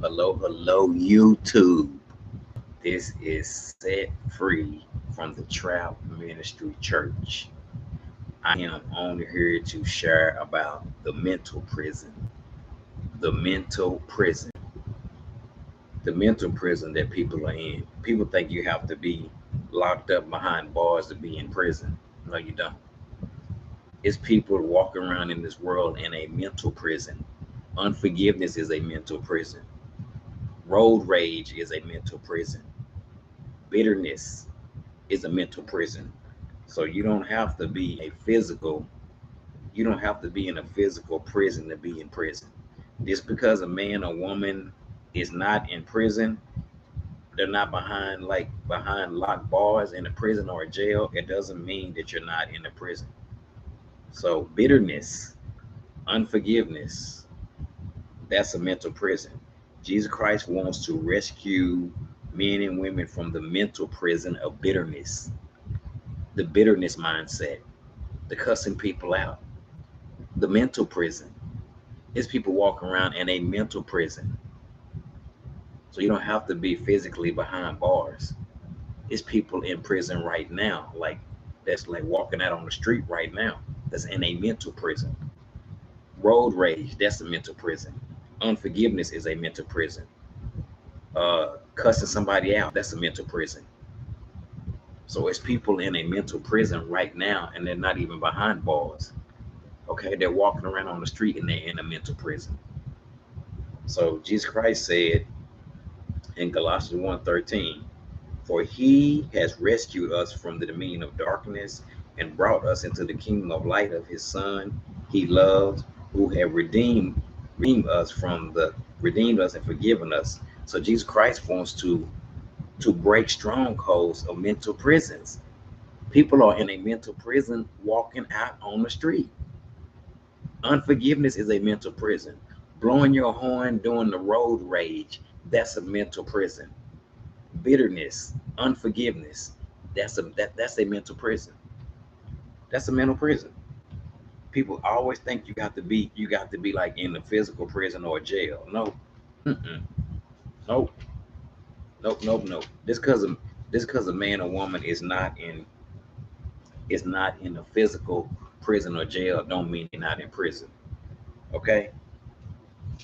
Hello, YouTube. This is Set Free from the Trap Ministry Church. I am only here to share about the mental prison. The mental prison. The mental prison that people are in. People think you have to be locked up behind bars to be in prison. No, you don't. It's people walking around in this world in a mental prison. Unforgiveness is a mental prison. Road rage is a mental prison. Bitterness is a mental prison. So you don't have to be in a physical prison to be in prison. Just because a man or woman is not in prison, they're not behind locked bars in a prison or a jail, it doesn't mean that you're not in a prison. So bitterness, unforgiveness, that's a mental prison. Jesus Christ wants to rescue men and women from the mental prison of bitterness, the bitterness mindset, the cussing people out, the mental prison. It's people walking around in a mental prison. So you don't have to be physically behind bars. It's people in prison right now, that's like walking out on the street right now. That's in a mental prison. Road rage, that's a mental prison. Unforgiveness is a mental prison. Cussing somebody out, that's a mental prison. So it's people in a mental prison right now, and they're not even behind bars. Okay, they're walking around on the street and they're in a mental prison. So Jesus Christ said in Colossians 1:13, for he has rescued us from the dominion of darkness and brought us into the kingdom of light of his son he loves, who have redeemed us and forgiven us. So Jesus Christ wants to break strongholds of mental prisons. People are in a mental prison walking out on the street. Unforgiveness is a mental prison. Blowing your horn doing the road rage, that's a mental prison. Bitterness, unforgiveness, that's a mental prison. That's a mental prison. People always think you got to be like in a physical prison or a jail. No, mm-mm. Nope, nope. This because a man or woman is not in a physical prison or jail don't mean they're not in prison. Okay,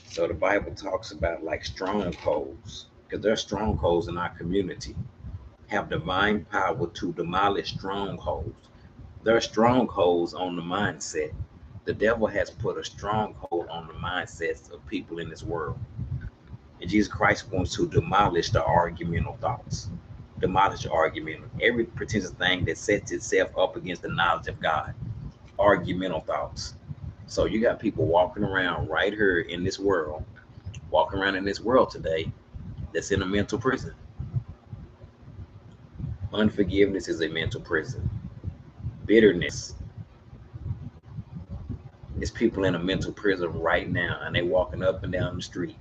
so the Bible talks about like strongholds because there are strongholds in our community have divine power to demolish strongholds. There are strongholds on the mindset. The devil has put a stronghold on the mindsets of people in this world. And Jesus Christ wants to demolish the argumental thoughts, demolish the argument, every pretentious thing that sets itself up against the knowledge of God, argumental thoughts. So you got people walking around right here in this world, walking around in this world today that's in a mental prison. Unforgiveness is a mental prison. Bitterness is people in a mental prison right now and they walking up and down the street.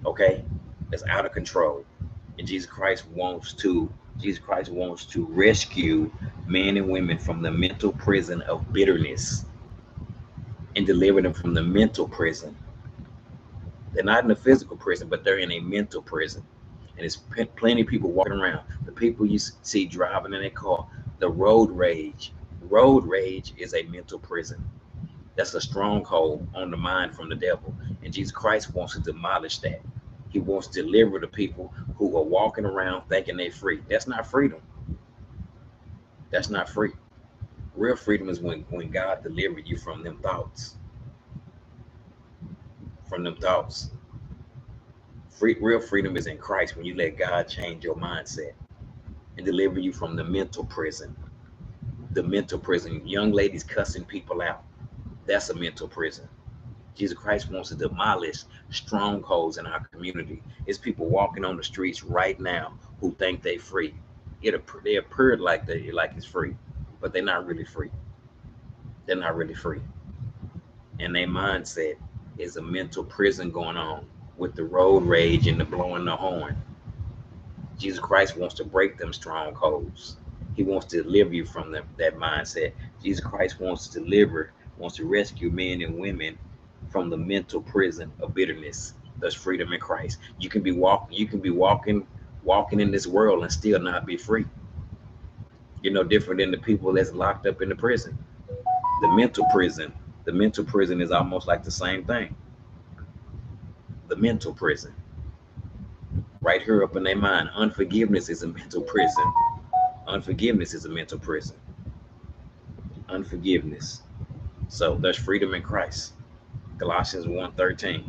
Okay? That's out of control. And Jesus Christ wants to rescue men and women from the mental prison of bitterness and deliver them from the mental prison. They're not in a physical prison, but they're in a mental prison. And there's plenty of people walking around. The people you see driving in their car, the road rage. Road rage is a mental prison. That's a stronghold on the mind from the devil. And Jesus Christ wants to demolish that. He wants to deliver the people who are walking around thinking they're free. That's not freedom. That's not free. Real freedom is when God delivered you from them thoughts. From them thoughts. Real freedom is in Christ when you let God change your mindset and deliver you from the mental prison. The mental prison. Young ladies cussing people out. That's a mental prison. Jesus Christ wants to demolish strongholds in our community. It's people walking on the streets right now who think they free. They appear like it's free, but they're not really free. They're not really free. And their mindset is a mental prison going on with the road rage and the blowing the horn. Jesus Christ wants to break them strongholds. He wants to deliver you from that mindset. Jesus Christ wants to rescue men and women from the mental prison of bitterness. There's freedom in Christ. You can be walking in this world and still not be free. You're no different than the people that's locked up in the prison. The mental prison. The mental prison is almost like the same thing. The mental prison. Right here up in their mind. Unforgiveness is a mental prison. Unforgiveness is a mental prison. Unforgiveness. So there's freedom in Christ. Colossians 1:13.